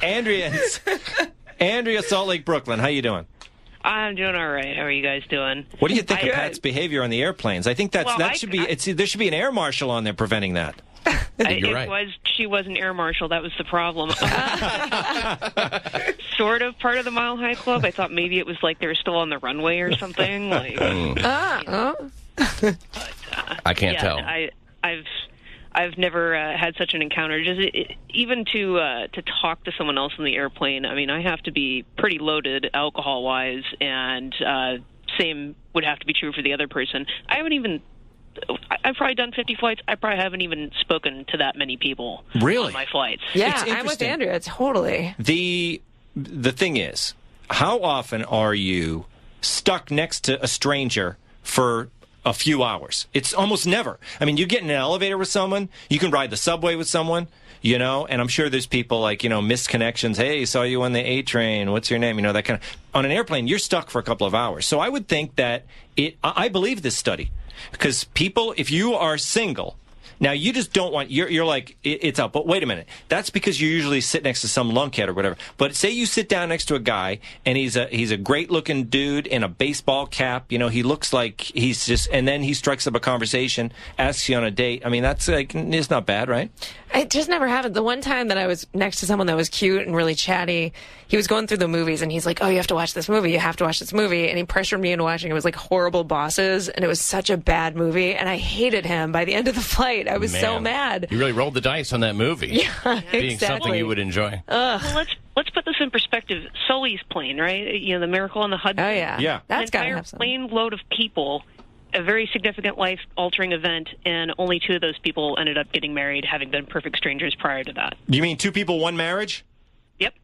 Andrea, Salt Lake, Brooklyn. How you doing? I'm doing all right. How are you guys doing? What do you think of Pat's behavior on the airplanes? I think there should be an air marshal on there preventing that. You're right. She was an air marshal. That was the problem. Sort of part of the Mile High Club. I thought maybe it was like they were still on the runway or something. I can't tell. I've never had such an encounter. Even to talk to someone else on the airplane, I mean, I have to be pretty loaded alcohol-wise, and same would have to be true for the other person. I've probably done 50 flights. I probably haven't even spoken to that many people on my flights. Yeah, I'm with Andrea, totally. The thing is, how often are you stuck next to a stranger for a few hours? It's almost never. I mean, you get in an elevator with someone, you can ride the subway with someone, and I'm sure there's people like, missed connections. Hey, saw you on the A train. What's your name? That kind of. On an airplane, you're stuck for a couple of hours. So I would think that I believe this study. Because people, if you are single, now you just don't want, you're like, it's up. But wait a minute. That's because you usually sit next to some lunkhead or whatever. But say you sit down next to a guy, and he's a great-looking dude in a baseball cap. He looks like and then he strikes up a conversation, asks you on a date. I mean, that's it's not bad, right? It just never happened. The one time that I was next to someone that was cute and really chatty, he was going through the movies, and he's like, oh, you have to watch this movie. You have to watch this movie. And he pressured me into watching. It was like Horrible Bosses, and it was such a bad movie, and I hated him by the end of the flight. I was so mad. You really rolled the dice on that movie. Yeah, being exactly. something you would enjoy. Well, let's put this in perspective. Sully's plane, right? The Miracle on the Hudson. Oh, yeah. Yeah. That's got to have have some. Plane load of people, a very significant life-altering event, and only 2 of those people ended up getting married, having been perfect strangers prior to that. You mean 2 people, 1 marriage? Yep.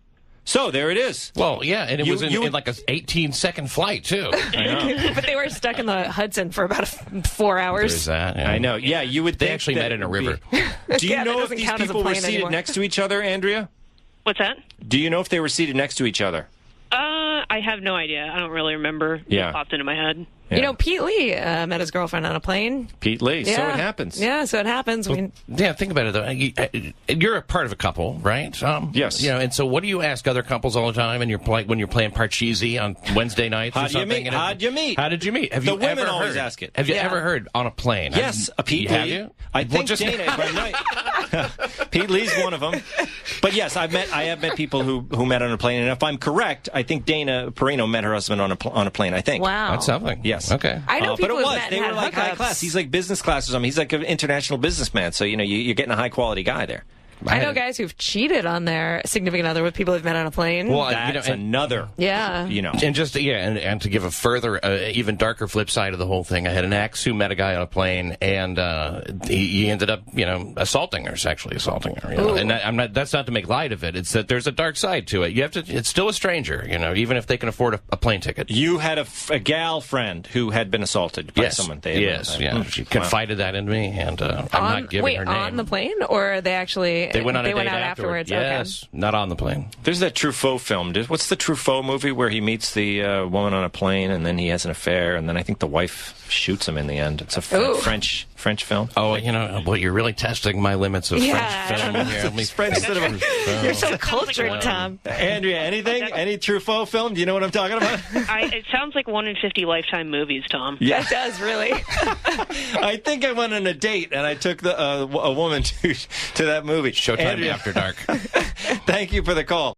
So there it is. Well, yeah, and it was in like an 18-second flight, too. I know. But they were stuck in the Hudson for about 4 hours. There's that. Yeah. I know. Yeah, you would think they actually met in a river. Do you know if these people were seated anymore. next to each other, Andrea? What's that? Do you know if they were seated next to each other? I have no idea. I don't really remember. Yeah. It popped into my head. Yeah. Pete Lee met his girlfriend on a plane. Pete Lee. Yeah. So it happens. Yeah, so it happens. Well, yeah, think about it, though. You're a part of a couple, right? Yes. And so what do you ask other couples all the time when you're playing Parcheesi on Wednesday nights or something? How'd you meet? How did you meet? Have the you women ever always heard? ask it. Have you ever heard on a plane? Yes, Pete Lee. Have you? I think Dana, if I'm right. Pete Lee's one of them. But yes, I have met people who met on a plane, and if I'm correct, I think Dana Perino met her husband on a plane. I think. Wow. That's something. Yes. Okay. I know people but it was. met They were like high class. He's like business class or something. He's like an international businessman. So you're getting a high quality guy there. I know guys who've cheated on their significant other with people they've met on a plane. Well, that's another. Yeah. And just and to give a further, even darker flip side of the whole thing, I had an ex who met a guy on a plane, and he ended up, assaulting her, sexually assaulting her. And that's not to make light of it. It's that there's a dark side to it. You have to. It's still a stranger, even if they can afford a plane ticket. You had a gal friend who had been assaulted by someone. She confided that in me, and I'm not giving her name. On the plane, or they actually? They went on a date out afterwards. Yes, okay. Not on the plane. There's that Truffaut film. What's the Truffaut movie where he meets the woman on a plane and then he has an affair and then I think the wife shoots him in the end? It's a French film. Oh, boy, you're really testing my limits of French film here. You're so cultured, Tom. Andrea, anything? Any Truffaut film? Do you know what I'm talking about? It sounds like 1 in 50 Lifetime movies, Tom. Yeah. That does, really. I think I went on a date and I took a woman to that movie. Showtime After Dark. Thank you for the call.